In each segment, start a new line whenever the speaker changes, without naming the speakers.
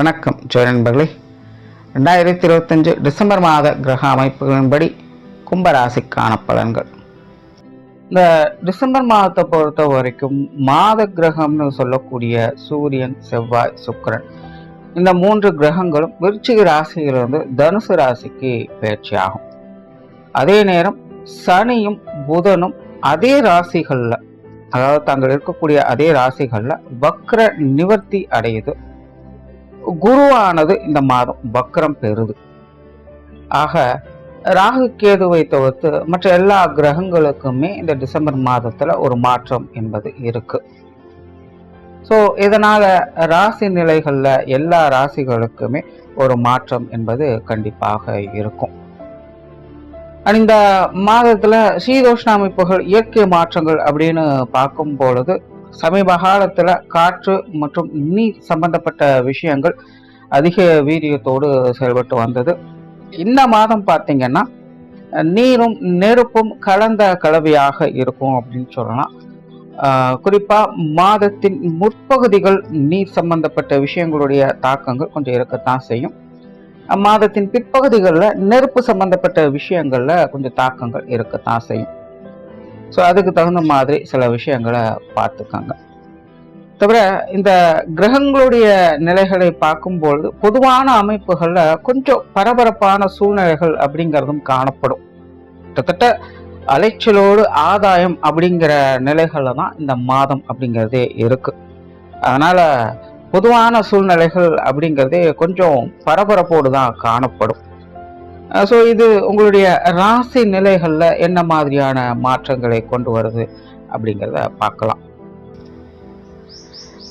வணக்கம் ஜெய நண்பர்களே. 2025 டிசம்பர் மாத கிரக அமைப்புகளின்படி கும்பராசிக்கான பலன்கள். இந்த டிசம்பர் மாதத்தை பொறுத்த வரைக்கும் மாத கிரகம்னு சொல்லக்கூடிய சூரியன், செவ்வாய், சுக்கிரன் இந்த 3 கிரகங்களும் விருச்சிக ராசியிலிருந்து தனுசு ராசிக்கு பயிற்சி ஆகும். அதே நேரம் சனியும் புதனும் அதே ராசிகள்ல, அதாவது தாங்கள் இருக்கக்கூடிய அதே ராசிகள்ல வக்ர நிவர்த்தி அடையுது. குருவானது இந்த மாதம் வக்ரம் பெறுது. ஆக ராகு கேதுவை தவிர்த்து மற்ற எல்லா கிரகங்களுக்குமே இந்த டிசம்பர் மாதத்துல ஒரு மாற்றம் என்பது இருக்கு. ஸோ இதனால ராசி நிலைகள்ல எல்லா ராசிகளுக்குமே ஒரு மாற்றம் என்பது கண்டிப்பாக இருக்கும். இந்த மாதத்துல சீதோஷ்ண அமைப்புகள், இயற்கை மாற்றங்கள் அப்படின்னு பார்க்கும் பொழுது சமீப காலத்துல காற்று மற்றும் நீர் சம்பந்தப்பட்ட விஷயங்கள் அதிக வீரியத்தோடு செயல்பட்டு வந்தது. இந்த மாதம் பார்த்தீங்கன்னா நீரும் நெருப்பும் கலந்த கலவையாக இருக்கும் அப்படின்னு சொல்லலாம். குறிப்பா மாதத்தின் முற்பகுதிகள் நீர் சம்பந்தப்பட்ட விஷயங்களுடைய தாக்கங்கள் கொஞ்சம் இருக்கத்தான் செய்யும். மாதத்தின் பிற்பகுதிகளில் நெருப்பு சம்பந்தப்பட்ட விஷயங்கள்ல கொஞ்சம் தாக்கங்கள் இருக்கத்தான் செய்யும். ஸோ அதுக்கு தகுந்த மாதிரி சில விஷயங்களை பார்த்துக்காங்க. தவிர இந்த கிரகங்களுடைய நிலைகளை பார்க்கும்பொழுது பொதுவான அமைப்புகள்ல கொஞ்சம் பரபரப்பான சூழ்நிலைகள் அப்படிங்கிறதும் காணப்படும். கிட்டத்தட்ட அலைச்சலோடு ஆதாயம் அப்படிங்கிற நிலைகள்ல தான் இந்த மாதம் அப்படிங்கிறதே இருக்கு. அதனால பொதுவான சூழ்நிலைகள் அப்படிங்கிறதே கொஞ்சம் பரபரப்போடு தான் காணப்படும். ஸோ இது உங்களுடைய ராசி நிலைகளில் என்ன மாதிரியான மாற்றங்களை கொண்டு வருது அப்படிங்கிறத பார்க்கலாம்.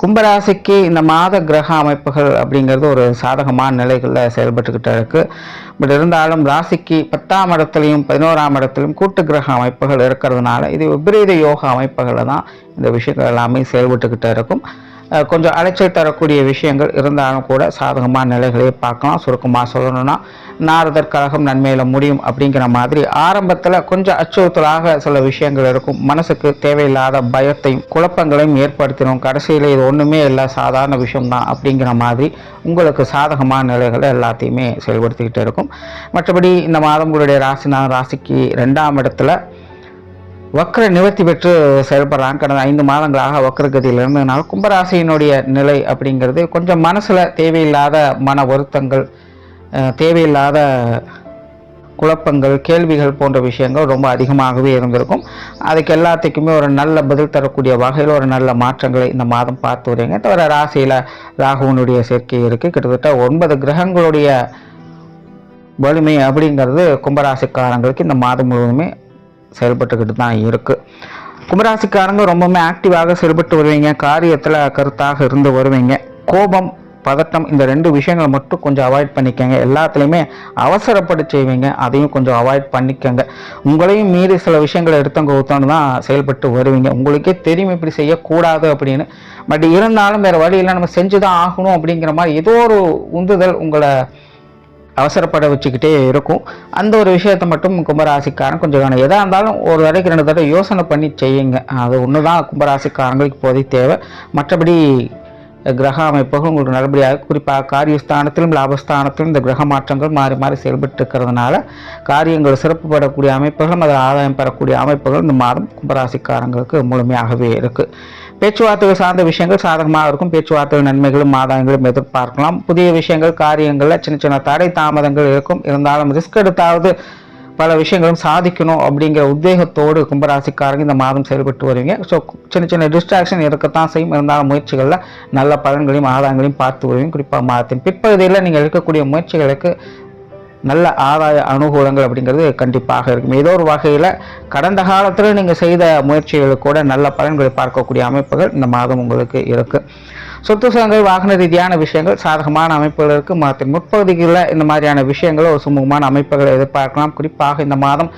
கும்பராசிக்கு இந்த மாத கிரக அமைப்புகள் அப்படிங்கிறது ஒரு சாதகமான நிலைகளில் செயல்பட்டுக்கிட்டு இருக்கு. பட் இருந்தாலும் ராசிக்கு 10ஆம் இடத்துலையும் 11ஆம் இடத்துலையும் கூட்டு கிரக அமைப்புகள் இருக்கிறதுனால இது விபரீத யோக அமைப்புகளில் தான் இந்த விஷயங்கள் எல்லாமே செயல்பட்டுக்கிட்டு இருக்கும். கொஞ்சம் அலைச்சல் தரக்கூடிய விஷயங்கள் இருந்தாலும் கூட சாதகமான நிலைகளை பார்க்கலாம். சுருக்கமாக சொல்லணும்னா நாரதர் கழகம் நன்மையில முடியும் அப்படிங்கிற மாதிரி ஆரம்பத்தில் கொஞ்சம் அச்சுறுத்தலாக சில விஷயங்கள் இருக்கும். மனசுக்கு தேவையில்லாத பயத்தையும் குழப்பங்களையும் ஏற்படுத்தினோம். கடைசியில் இது ஒன்றுமே இல்லை, சாதாரண விஷயம்தான் அப்படிங்கிற மாதிரி உங்களுக்கு சாதகமான நிலைகளை எல்லாத்தையுமே செயல்படுத்திக்கிட்டு இருக்கும். மற்றபடி இந்த மாதம் உங்களுடைய ராசிக்கு 2ஆம் இடத்துல வக்ர நிவர்த்தி பெற்று செயல்படுறாங்க. கடந்த 5 மாதங்களாக வக்ரகதியில் இருந்ததுனால கும்பராசியினுடைய நிலை அப்படிங்கிறது கொஞ்சம் மனசில் தேவையில்லாத மன வருத்தங்கள், தேவையில்லாத குழப்பங்கள், கேள்விகள் போன்ற விஷயங்கள் ரொம்ப அதிகமாகவே இருந்திருக்கும். அதுக்கு எல்லாத்துக்குமே ஒரு நல்ல பதில் தரக்கூடிய வகையில் ஒரு நல்ல மாற்றங்களை இந்த மாதம் பார்த்து வரீங்க. தவிர ராசியில் ராகுவனுடைய சேர்க்கை இருக்குது. கிட்டத்தட்ட 9 கிரகங்களுடைய வலிமை அப்படிங்கிறது கும்பராசிக்காரங்களுக்கு இந்த மாதம் முழுவதுமே செயல்பட்டுக்கிட்டு தான் இருக்குது. கும்பராசிக்காரங்க ரொம்பவுமே ஆக்டிவாக செயல்பட்டு வருவீங்க. காரியத்தில் கருத்தாக இருந்து வருவீங்க. கோபம், பதட்டம் இந்த 2 விஷயங்களை மட்டும் கொஞ்சம் அவாய்ட் பண்ணிக்கங்க. எல்லாத்துலேயுமே அவசரப்பட்டு செய்வீங்க, அதையும் கொஞ்சம் அவாய்ட் பண்ணிக்கங்க. உங்களையும் மீறி சில விஷயங்களை எடுத்தவங்க ஊத்தன்னு தான் செயல்பட்டு வருவீங்க. உங்களுக்கே தெரியும் இப்படி செய்யக்கூடாது அப்படின்னு. பட் இருந்தாலும் வேறு வழியில் நம்ம செஞ்சு தான் ஆகணும் அப்படிங்கிற மாதிரி ஏதோ ஒரு உந்துதல் உங்களை அவசரப்பட வச்சுக்கிட்டே இருக்கும். அந்த ஒரு விஷயத்தை மட்டும் கும்பராசிக்காரன் கொஞ்சம் வேணும். எதாக இருந்தாலும் ஒரு தடவைக்கு 2 தடவை யோசனை பண்ணி செய்யுங்க. அது ஒன்று தான் கும்பராசிக்காரங்களுக்கு இப்போதைக்கு தேவை. மற்றபடி கிரக அமைப்புகள் உங்களுக்கு நல்லபடியாக, குறிப்பாக காரியஸ்தானத்திலும் லாபஸ்தானத்திலும் இந்த கிரக மாற்றங்கள் மாறி மாறி செயல்பட்டு இருக்கிறதுனால காரியங்கள் சிறப்புப்படக்கூடிய அமைப்புகளும் அதில் ஆதாயம் பெறக்கூடிய அமைப்புகள் இந்த மாதம் கும்பராசிக்காரங்களுக்கு முழுமையாகவே இருக்குது. பேச்சுவார்த்தைகள் சார்ந்த விஷயங்கள் சாதகமாக இருக்கும். பேச்சுவார்த்தை நன்மைகளும் ஆதாயங்களும் எதிர்பார்க்கலாம். புதிய விஷயங்கள், காரியங்களில் சின்ன சின்ன தடை தாமதங்கள் இருக்கும். இருந்தாலும் ரிஸ்க் எடுத்தாவது பல விஷயங்களும் சாதிக்கணும் அப்படிங்கிற உத்வேகத்தோடு கும்பராசிக்காரங்க இந்த மாதம் செயல்பட்டு வருவீங்க. ஸோ சின்ன சின்ன டிஸ்ட்ராக்ஷன் இருக்கத்தான் செய்யும். இருந்தாலும் முயற்சிகளில் நல்ல பலன்களையும் ஆதாயங்களையும் பார்த்து வருவீங்க. குறிப்பாக மாதத்தின் பிற்பகுதியில் நீங்கள் எடுக்கக்கூடிய முயற்சிகளுக்கு நல்ல ஆதாய அனுகூலங்கள் அப்படிங்கிறது கண்டிப்பாக இருக்கும். ஏதோ ஒரு வகையில் கடந்த காலத்தில் நீங்கள் செய்த முயற்சிகளுக்கு கூட நல்ல பலன்களை பார்க்கக்கூடிய அமைப்புகள் இந்த மாதம் உங்களுக்கு இருக்குது. சொத்து சுகங்கள், வாகன ரீதியான விஷயங்கள் சாதகமான அமைப்புகள் இருக்குது. மாதத்தின் முற்பகுதிகளில் இந்த மாதிரியான விஷயங்கள் ஒரு சுமூகமான அமைப்புகளை எதிர்பார்க்கலாம். குறிப்பாக இந்த மாதம்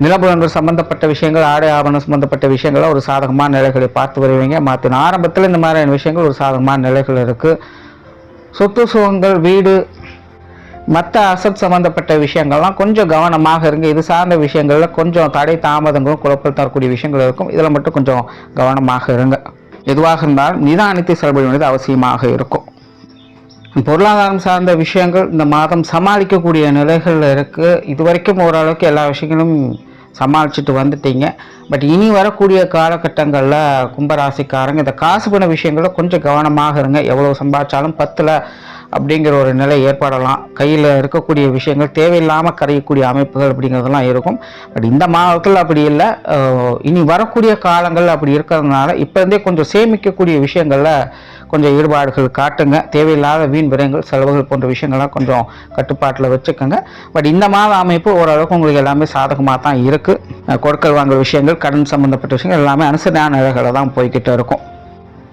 நிலபுலன்கள் சம்பந்தப்பட்ட விஷயங்கள், ஆடை ஆபரணம் சம்பந்தப்பட்ட விஷயங்களை ஒரு சாதகமான நிலைகளை பார்த்து வருவீங்க. மாதத்தின் ஆரம்பத்தில் இந்த மாதிரியான விஷயங்கள் ஒரு சாதகமான நிலைகள் இருக்குது. சொத்து சுகங்கள், வீடு, மற்ற அசட் சம்பந்தப்பட்ட விஷயங்கள்லாம் கொஞ்சம் கவனமாக இருங்க. இது சார்ந்த விஷயங்களில் கொஞ்சம் தடை தாமதங்களும் குழப்பம் தரக்கூடிய விஷயங்கள் இருக்கும். இதில் மட்டும் கொஞ்சம் கவனமாக இருங்க. எதுவாக இருந்தாலும் நிதானித்து செயல்பட வேண்டியது அவசியமாக இருக்கும். பொருளாதாரம் சார்ந்த விஷயங்கள் இந்த மாதம் சமாளிக்கக்கூடிய நிலைகள் இருக்குது. இது வரைக்கும் ஓரளவுக்கு எல்லா விஷயங்களும் சமாளிச்சுட்டு வந்துட்டீங்க. பட் இனி வரக்கூடிய காலகட்டங்களில் கும்பராசிக்காரங்க இந்த காசு பண விஷயங்களில் கொஞ்சம் கவனமாக இருங்க. எவ்வளோ சம்பாதிச்சாலும் பத்தில் அப்படிங்கிற ஒரு நிலை ஏற்படலாம். கையில் இருக்கக்கூடிய விஷயங்கள் தேவையில்லாமல் கரையக்கூடிய அமைப்புகள் அப்படிங்கிறதெல்லாம் இருக்கும். பட் இந்த மாதத்தில் அப்படி இல்லை. இனி வரக்கூடிய காலங்கள் அப்படி இருக்கிறதுனால இப்போ இருந்தே கொஞ்சம் சேமிக்கக்கூடிய விஷயங்களில் கொஞ்சம் ஈடுபாடுகள் காட்டுங்க. தேவையில்லாத வீண் விரயங்கள் செலவுகள் போன்ற விஷயங்கள்லாம் கொஞ்சம் கட்டுப்பாட்டில் வச்சுக்கோங்க. பட் இந்த மாத அமைப்பு ஓரளவுக்கு உங்களுக்கு எல்லாமே சாதகமாக தான் இருக்குது. கொடுக்கல் வாங்குற விஷயங்கள், கடன் சம்மந்தப்பட்ட விஷயங்கள் எல்லாமே அனுசரியான நிலைகளை தான் போய்கிட்டு இருக்கும்.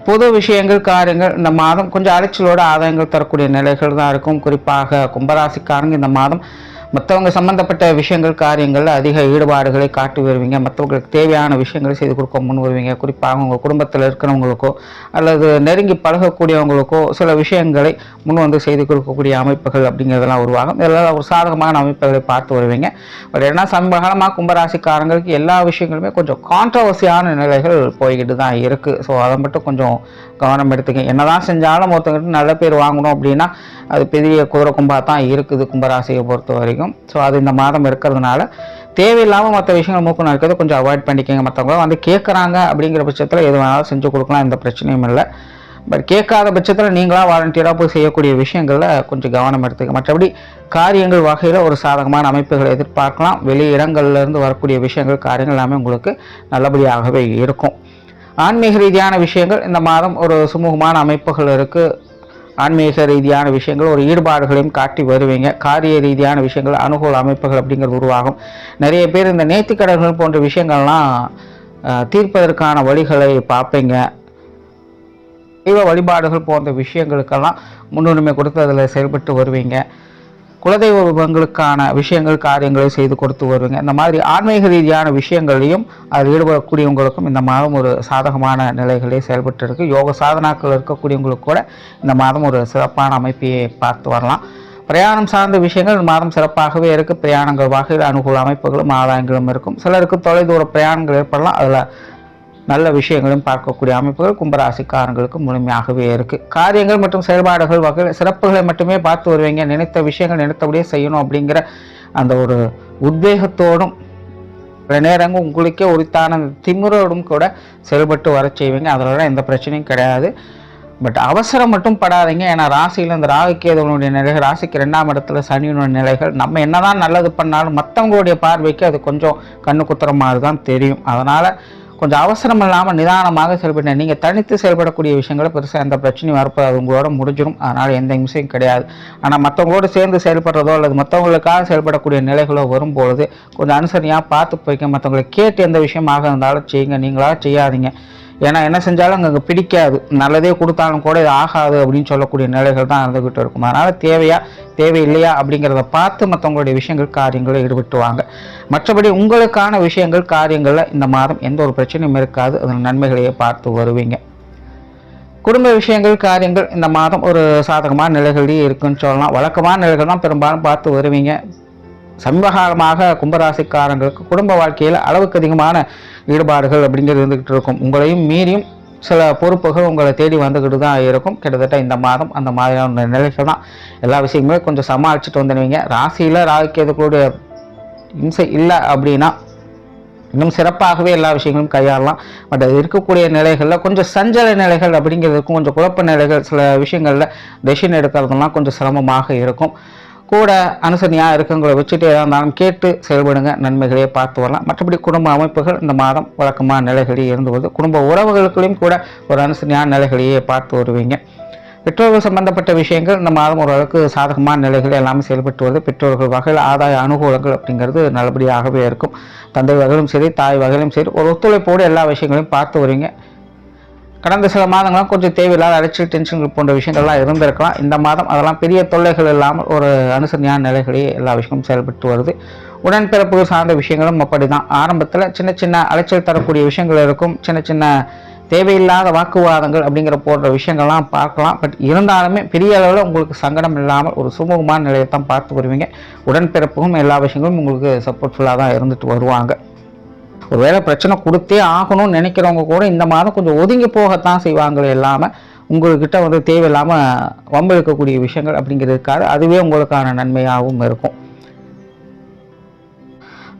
பொது விஷயங்கள், காரியங்கள் இந்த மாதம் கொஞ்சம் அலைச்சலோட ஆதாயங்கள் தரக்கூடிய நிலைகள் தான் இருக்கும். குறிப்பாக கும்பராசிக்காரங்க இந்த மாதம் மற்றவங்க சம்மந்தப்பட்ட விஷயங்கள், காரியங்களில் அதிக ஈடுபாடுகளை காட்டி வருவீங்க. மற்றவங்களுக்கு தேவையான விஷயங்களை செய்து கொடுக்க முன் வருவீங்க. குறிப்பாக உங்கள் குடும்பத்தில் இருக்கிறவங்களுக்கோ அல்லது நெருங்கி பழகக்கூடியவங்களுக்கோ சில விஷயங்களை முன் வந்து செய்து கொடுக்கக்கூடிய அமைப்புகள் அப்படிங்கிறதெல்லாம் உருவாகும். இதெல்லாம் ஒரு சாதகமான அமைப்புகளை பார்த்து வருவீங்க. பட் ஏன்னா சமீபகாலமாக கும்பராசிக்காரங்களுக்கு எல்லா விஷயங்களுமே கொஞ்சம் கான்ட்ரவர்சியான நிலைகள் போய்கிட்டு தான் இருக்குது. ஸோ அதை மட்டும் கொஞ்சம் கவனம் எடுத்துக்க. என்னதான் செஞ்சாலும் ஒருத்தவங்கிட்ட நல்ல பேர் வாங்கணும் அப்படின்னா அது பெரிய குதிரை கும்பா தான் இருக்குது கும்பராசியை பொறுத்த வரைக்கும். ஸோ அது இந்த மாதம் இருக்கிறதுனால தேவையில்லாமல் மற்ற விஷயங்கள் மூக்கு நடக்கிறது கொஞ்சம் அவாய்ட் பண்ணிக்கோங்க. மற்றவங்க வந்து கேட்குறாங்க அப்படிங்கிற பட்சத்தில் எது வேணாலும் செஞ்சு கொடுக்கலாம், எந்த பிரச்சனையும் இல்லை. பட் கேட்காத பட்சத்தில் நீங்களாக வாலண்டியராக போய் செய்யக்கூடிய விஷயங்களில் கொஞ்சம் கவனம் எடுத்துக்க. மற்றபடி காரியங்கள் வகையில் ஒரு சாதகமான அமைப்புகளை எதிர்பார்க்கலாம். வெளி இடங்கள்லேருந்து வரக்கூடிய விஷயங்கள், காரியங்கள் எல்லாமே உங்களுக்கு நல்லபடியாகவே இருக்கும். ஆன்மீக ரீதியான விஷயங்கள் இந்த மாதம் ஒரு சுமூகமான அமைப்புகள் இருக்குது. ஆன்மீக ரீதியான விஷயங்கள் ஒரு ஈடுபாடுகளையும் காட்டி வருவீங்க. காரிய ரீதியான விஷயங்கள், அனுகூல அமைப்புகள் அப்படிங்கிறது உருவாகும். நிறைய பேர் இந்த நேர்த்திக்கடன்கள் போன்ற விஷயங்கள்லாம் தீர்ப்பதற்கான வழிகளை பார்ப்பீங்க. தெய்வ வழிபாடுகள் போன்ற விஷயங்களுக்கெல்லாம் முன்னுரிமை கொடுத்து அதில் செயல்பட்டு வருவீங்க. குலதெய்வ விபங்களுக்கான விஷயங்கள், காரியங்களை செய்து கொடுத்து வருவீங்க. இந்த மாதிரி ஆன்மீக ரீதியான விஷயங்களையும் அதில் ஈடுபடக்கூடியவங்களுக்கும் இந்த மாதம் ஒரு சாதகமான நிலைகளே செயல்பட்டு இருக்கு. யோக சாதனாக்கள் இருக்கக்கூடியவங்களுக்கு கூட இந்த மாதம் ஒரு சிறப்பான அமைப்பையே பார்த்து வரலாம். பிரயாணம் சார்ந்த விஷயங்கள் இந்த மாதம் சிறப்பாகவே இருக்குது. பிரயாணங்கள் வகையில் அனுகூல அமைப்புகளும் ஆதாயங்களும் இருக்கும். சிலருக்கு தொலைதூர பிரயாணங்கள் ஏற்படலாம். அதில் நல்ல விஷயங்களும் பார்க்கக்கூடிய அமைப்புகள் கும்பராசிக்காரங்களுக்கு முழுமையாகவே இருக்குது. காரியங்கள் மற்றும் செயல்பாடுகள் வகையில் சிறப்புகளை மட்டுமே பார்த்து வருவீங்க. நினைத்த விஷயங்கள் நினைத்தபடியே செய்யணும் அப்படிங்கிற அந்த ஒரு உத்வேகத்தோடும் சில நேரங்கள் உங்களுக்கே உரித்தான திமிரோடும் கூட செயல்பட்டு வர செய்வீங்க. அதனால எந்த பிரச்சனையும் கிடையாது. பட் அவசரம் மட்டும் படாதீங்க. ஏன்னா ராசியில் இந்த ராகுகேதுவனுடைய நிலைகள், ராசிக்கு 2ஆம் இடத்துல சனியினுடைய நிலைகள், நம்ம என்னதான் நல்லது பண்ணாலும் மற்றவங்களுடைய பார்வைக்கு அது கொஞ்சம் கண்ணு குத்துற மாதிரி தான் தெரியும். அதனால் கொஞ்சம் அவசரம் இல்லாமல் நிதானமாக செயல்பட. நீங்கள் தனித்து செயல்படக்கூடிய விஷயங்களை பெருசாக எந்த பிரச்சனையும் வரப்போ அது உங்களோட முடிஞ்சிடும். அதனால் எந்த விஷயம் கிடையாது. ஆனால் மற்றவங்களோடு சேர்ந்து செயல்படுறதோ அல்லது மற்றவங்களுக்காக செயல்படக்கூடிய நிலைகளோ வரும்பொழுது கொஞ்சம் அனுசரணையாக பார்த்து போய்க்க. மற்றவங்களை கேட்டு எந்த விஷயமாக இருந்தாலும் செய்யுங்க, நீங்களாக செய்யாதீங்க. ஏன்னா என்ன செஞ்சாலும் அங்கே பிடிக்காது, நல்லதே கொடுத்தாலும் கூட இது ஆகாது அப்படின்னு சொல்லக்கூடிய நிலைகள் தான் இருந்துக்கிட்டு இருக்கும். அதனால் தேவையில்லையா அப்படிங்கிறத பார்த்து மற்றவங்களுடைய விஷயங்கள், காரியங்களில் ஈடுபட்டுவாங்க. மற்றபடி உங்களுக்கான விஷயங்கள், காரியங்களில் இந்த மாதம் எந்த ஒரு பிரச்சனையும் இருக்காது. அதன் நன்மைகளையே பார்த்து வருவீங்க. குடும்ப விஷயங்கள், காரியங்கள் இந்த மாதம் ஒரு சாதகமான நிலைகளிலேயே இருக்குன்னு சொல்லலாம். வழக்கமான நிலைகள் தான் பெரும்பாலும் பார்த்து வருவீங்க. சமீபகாலமாக கும்பராசிக்காரங்களுக்கு குடும்ப வாழ்க்கையில் அளவுக்கு அதிகமான ஈடுபாடுகள் அப்படிங்கிறது இருந்துக்கிட்டு இருக்கும். உங்களையும் மீறியும் சில பொறுப்புகள் உங்களை தேடி வந்துக்கிட்டு தான் இருக்கும். கிட்டத்தட்ட இந்த மாதம் அந்த மாதிரியான நிலைகள் தான். எல்லா விஷயங்களுமே கொஞ்சம் சமாளிச்சுட்டு வந்துடுவீங்க. ராசியில் ராகுகேதுக்களுடைய இம்சை இல்லை அப்படின்னா இன்னும் சிறப்பாகவே எல்லா விஷயங்களும் கையாளலாம். பட் அது இருக்கக்கூடிய நிலைகளில் கொஞ்சம் சஞ்சல நிலைகள் அப்படிங்கிறதுக்கும் கொஞ்சம் குழப்ப நிலைகள், சில விஷயங்களில் டெசிஷன் எடுக்கிறதுலாம் கொஞ்சம் சிரமமாக இருக்கும். கூட அனுசரணையாக இருக்கவங்களை வச்சுட்டு எதாக இருந்தாலும் கேட்டு செயல்படுங்க, நன்மைகளே பார்த்து வரலாம். மற்றபடி குடும்ப அமைப்புகள் இந்த மாதம் வழக்கமான நிலைகளிலே இருந்து வருது. குடும்ப உறவுகளுக்குள்ளேயும் கூட ஒரு அனுசரணையான நிலைகளையே பார்த்து வருவீங்க. பெற்றோர்கள் சம்பந்தப்பட்ட விஷயங்கள் இந்த மாதம் ஓரளவுக்கு சாதகமான நிலைகள் எல்லாமே செயல்பட்டு வருது. பெற்றோர்கள் வகையில் ஆதாய அனுகூலங்கள் அப்படிங்கிறது நல்லபடியாகவே இருக்கும். தந்தை வகையிலும் சரி, தாய் வகையிலும் சரி, ஒரு ஒத்துழைப்போடு எல்லா விஷயங்களையும் பார்த்து வருவீங்க. கடந்த சில மாதங்களும் கொஞ்சம் தேவையில்லாத அலைச்சல், டென்ஷன்கள் போன்ற விஷயங்கள்லாம் இருந்திருக்கலாம். இந்த மாதம் அதெல்லாம் பெரிய தொல்லைகள் இல்லாமல் ஒரு அனுசரணையான நிலைகளே எல்லா விஷயமும் செயல்பட்டு வருது. உடன்பிறப்புகள் சார்ந்த விஷயங்களும் அப்படி தான். ஆரம்பத்தில் சின்ன சின்ன அலைச்சல் தரக்கூடிய விஷயங்கள் இருக்கும். சின்ன சின்ன தேவையில்லாத வாக்குவாதங்கள் அப்படிங்கிற போன்ற விஷயங்கள்லாம் பார்க்கலாம். பட் இருந்தாலுமே பெரிய அளவில் உங்களுக்கு சங்கடம் இல்லாமல் ஒரு சுமூகமான நிலையை தான் பார்த்து வருவீங்க. உடன்பிறப்பும் எல்லா விஷயங்களும் உங்களுக்கு சப்போர்ட்ஃபுல்லாக தான் இருந்துட்டு வருவாங்க. ஒருவேளை பிரச்சனை கொடுத்தே ஆகணும்னு நினைக்கிறவங்க கூட இந்த மாதம் கொஞ்சம் ஒதுங்கி போகத்தான் செய்வாங்களே இல்லாமல் உங்கள்கிட்ட வந்து தேவையில்லாமல் வம்பிழுக்கக்கூடிய விஷயங்கள் அப்படிங்கிறது இருக்காது. அதுவே உங்களுக்கான நன்மையாகவும் இருக்கும்.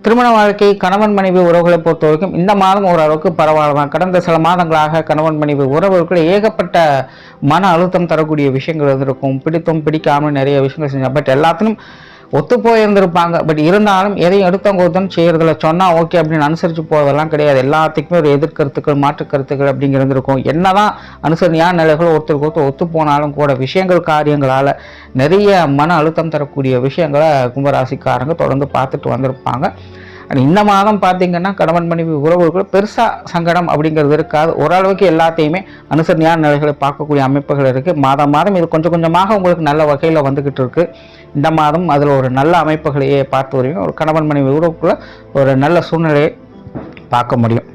திருமண வாழ்க்கை, கணவன் மனைவி உறவுகளை பொறுத்த வரைக்கும் இந்த மாதம் ஓரளவுக்கு பரவாயில்ல தான். கடந்த சில மாதங்களாக கணவன் மனைவி உறவுகளுக்குள்ள ஏகப்பட்ட மன அழுத்தம் தரக்கூடிய விஷயங்கள் இருந்திருக்கும். பிடித்தும் பிடிக்காமல் நிறைய விஷயங்கள் செஞ்சாங்க. பட் எல்லாத்திலும் ஒத்து போயிருந்திருப்பாங்க. பட் இருந்தாலும் எதையும் எடுத்தவங்க செய்யறதுல சொன்னால் ஓகே அப்படின்னு அனுசரித்து போவதெல்லாம் கிடையாது. எல்லாத்துக்குமே ஒரு எதிர்கருத்துக்கள், மாற்று கருத்துக்கள் அப்படிங்கிறது இருக்கும். என்னதான் அனுசரணையான நிலைகள் ஒருத்தருக்கு ஒருத்தர் ஒத்து போனாலும் கூட விஷயங்கள், காரியங்களால் நிறைய மன அழுத்தம் தரக்கூடிய விஷயங்களை கும்பராசிக்காரங்க தொடர்ந்து பார்த்துட்டு வந்திருப்பாங்க. இந்த மாதம் பார்த்தீங்கன்னா கணவன் மனைவி உறவுகள் பெருசாக சங்கடம் அப்படிங்கிறது இருக்காது. ஓரளவுக்கு எல்லாத்தையுமே அனுசரணையான நிலைகளை பார்க்கக்கூடிய அமைப்புகள் இருக்குது. மாதம் இது கொஞ்சம் கொஞ்சமாக உங்களுக்கு நல்ல வகையில் வந்துக்கிட்டு இருக்குது. இந்த மாதம் அதில் ஒரு நல்ல அமைப்புகளையே பார்த்து வருவீங்க. ஒரு கணவன் மனைவி உறவுக்குள்ள ஒரு நல்ல சூழ்நிலையை பார்க்க முடியும்.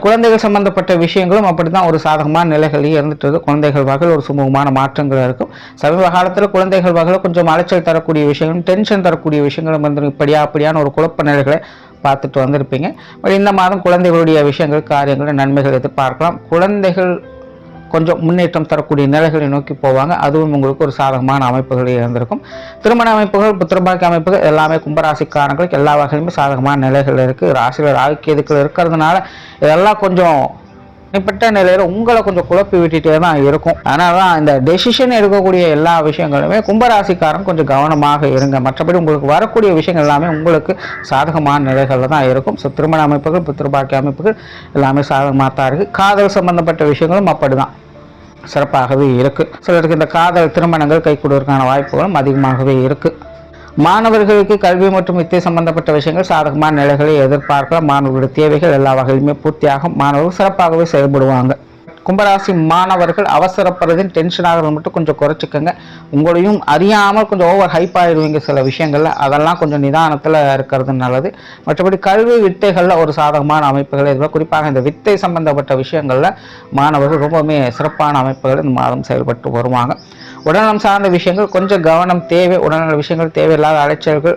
குழந்தைகள் சம்பந்தப்பட்ட விஷயங்களும் அப்படி தான் ஒரு சாதகமான நிலைகளே இருந்துட்டு குழந்தைகள் வகையில் ஒரு சுமூகமான மாற்றங்கள் இருக்கும். சமீப காலத்தில் குழந்தைகள் வகையில் கொஞ்சம் அலைச்சல் தரக்கூடிய விஷயங்களும் டென்ஷன் தரக்கூடிய விஷயங்களும் வந்து இப்படியான ஒரு குழப்ப நிலைகளை பார்த்துட்டு வந்திருப்பீங்க. இந்த மாதம் குழந்தைகளுடைய விஷயங்கள், காரியங்கள், நன்மைகள் எதிர்பார்க்கலாம். குழந்தைகள் கொஞ்சம் முன்னேற்றம் தரக்கூடிய நிலைகளை நோக்கி போவாங்க. அதுவும் உங்களுக்கு ஒரு சாதகமான அமைப்புகளே இருந்திருக்கும். திருமண அமைப்புகள், புத்திரபாக்கிய அமைப்புகள் எல்லாமே கும்பராசிக்காரங்களுக்கு எல்லா வகையிலுமே சாதகமான நிலைகள் இருக்குது. ராசியில் ராகு கேதுக்கள் இருக்கிறதுனால இதெல்லாம் கொஞ்சம் தனிப்பட்ட நிலையில் உங்களை கொஞ்சம் குழப்பி விட்டுட்டே தான் இருக்கும். அதனால தான் இந்த டெசிஷன் எடுக்கக்கூடிய எல்லா விஷயங்களுமே கும்பராசிக்காரன் கொஞ்சம் கவனமாக இருங்க. மற்றபடி உங்களுக்கு வரக்கூடிய விஷயங்கள் எல்லாமே உங்களுக்கு சாதகமான நிலைகளில் தான் இருக்கும். ஸோ திருமண அமைப்புகள், புத்திரபாக்கிய அமைப்புகள் எல்லாமே சாதகமாக தான் இருக்குது. காதல் சம்பந்தப்பட்ட விஷயங்களும் அப்படி தான் சிறப்பாகவே இருக்குது. சிலருக்கு இந்த காதல் திருமணங்கள் கை கொடுவதற்கான வாய்ப்புகளும் அதிகமாகவே இருக்குது. மாணவர்களுக்கு கல்வி மற்றும் வித்தை சம்பந்தப்பட்ட விஷயங்கள் சாதகமான நிலைகளை எதிர்பார்க்கலாம். மாணவர்களுடைய தேவைகள் எல்லா வகையிலுமே பூர்த்தியாகும். மாணவர்கள் சிறப்பாகவே செயல்படுவாங்க. கும்பராசி மாணவர்கள் அவசரப்படுறதுன்னு டென்ஷன் ஆகிறது மட்டும் கொஞ்சம் குறைச்சிக்கோங்க. உங்களையும் அறியாமல் கொஞ்சம் ஓவர் ஹைப் ஆகிடுவீங்க சில விஷயங்களில். அதெல்லாம் கொஞ்சம் நிதானத்தில் இருக்கிறது நல்லது. மற்றபடி கல்வி வித்தைகளில் ஒரு சாதகமான அமைப்புகள் இதுவாக குறிப்பாக இந்த வித்தை சம்பந்தப்பட்ட விஷயங்களில் மாணவர்கள் ரொம்பவுமே சிறப்பான அமைப்புகள் இந்த மாதம் செயல்பட்டு வருவாங்க. உடல்நலம் சார்ந்த விஷயங்கள் கொஞ்சம் கவனம் தேவை. உடல்நல விஷயங்கள், தேவையில்லாத அலைச்சல்கள்,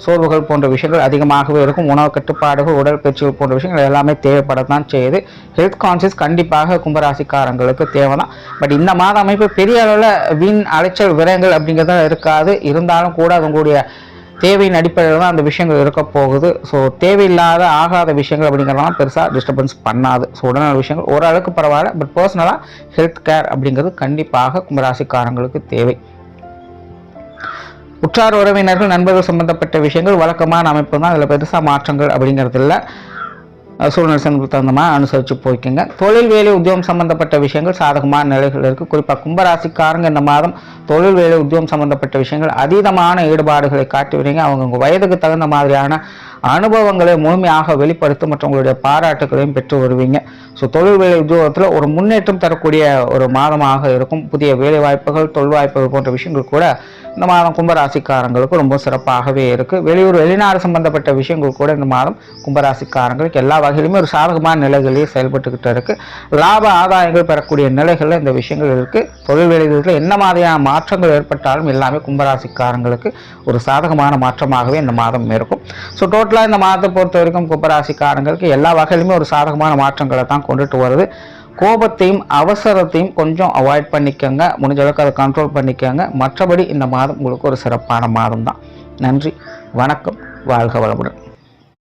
சோர்வுகள் போன்ற விஷயங்கள் அதிகமாகவே இருக்கும். உணவு கட்டுப்பாடுகள், உடற்பயிற்சிகள் போன்ற விஷயங்கள் எல்லாமே தேவைப்படத்தான் செய்யுது. ஹெல்த் கான்சியஸ் கண்டிப்பாக கும்பராசிக்காரங்களுக்கு தேவை தான். பட் இந்த மாத அமைப்பு பெரிய அளவில் வீண் அலைச்சல் விரயங்கள் அப்படிங்கிறத இருக்காது. இருந்தாலும் கூட அதனுடைய தேவையின் அடிப்படையில் தான் அந்த விஷயங்கள் இருக்க போகுது. ஸோ தேவையில்லாத ஆகாத விஷயங்கள் அப்படிங்கிறதெல்லாம் பெருசாக டிஸ்டர்பன்ஸ் பண்ணாது. ஸோ உடனே விஷயங்கள் ஓரளவுக்கு பரவாயில்ல. பட் பர்சனலாக ஹெல்த் கேர் அப்படிங்கிறது கண்டிப்பாக கும்பராசிக்காரங்களுக்கு தேவை. உற்றார் உறவினர்கள், நண்பர்கள் சம்பந்தப்பட்ட விஷயங்கள் வழக்கமான அமைப்பு தான். அதில் பெருசாக மாற்றங்கள் அப்படிங்கிறது இல்லை. சூழ்நிலை தகுந்த மாதிரி அனுசரித்து போய்க்குங்க. தொழில், வேலை, உத்தியோகம் சம்பந்தப்பட்ட விஷயங்கள் சாதகமான நிலைகள் இருக்குது. குறிப்பாக கும்பராசிக்காரங்க இந்த மாதம் தொழில், வேலை, உத்தியோகம் சம்பந்தப்பட்ட விஷயங்கள் அதீதமான ஈடுபாடுகளை காட்டி வரீங்க. அவங்க வயதுக்கு தகுந்த மாதிரியான அனுபவங்களை முழுமையாக வெளிப்படுத்தும் மற்றும் உங்களுடைய பாராட்டுகளையும் பெற்று வருவீங்க. ஸோ தொழில், வேலை, உத்தியோகத்தில் ஒரு முன்னேற்றம் தரக்கூடிய ஒரு மாதமாக இருக்கும். புதிய வேலை வாய்ப்புகள், தொழில் வாய்ப்புகள் போன்ற விஷயங்கள் கூட இந்த மாதம் கும்பராசிக்காரங்களுக்கு ரொம்ப சிறப்பாகவே இருக்குது. வெளியூர், வெளிநாடு சம்பந்தப்பட்ட விஷயங்கள் கூட இந்த மாதம் கும்பராசிக்காரங்களுக்கு எல்லா வகையிலுமே ஒரு சாதகமான நிலைகளிலேயே செயல்பட்டுக்கிட்டு இருக்குது. லாப ஆதாயங்கள் பெறக்கூடிய நிலைகளில் இந்த விஷயங்கள் இருக்குது. தொழில் வேலைகளில் என்ன மாதிரியான மாற்றங்கள் ஏற்பட்டாலும் எல்லாமே கும்பராசிக்காரங்களுக்கு ஒரு சாதகமான மாற்றமாகவே இந்த மாதம் இருக்கும். ஸோ டோட்டலாக இந்த மாதத்தை பொறுத்த வரைக்கும் கும்பராசிக்காரங்களுக்கு எல்லா வகையிலுமே ஒரு சாதகமான மாற்றங்களை தான் கொண்டுட்டு வருது. கோபத்தையும் அவசரத்தையும் கொஞ்சம் அவாய்ட் பண்ணிக்கோங்க. முடிஞ்ச அளவுக்கு அதை கண்ட்ரோல் பண்ணிக்கோங்க. மற்றபடி இந்த மாதம் உங்களுக்கு ஒரு சிறப்பான மாதம் தான். நன்றி, வணக்கம், வாழ்க வளமுடன்.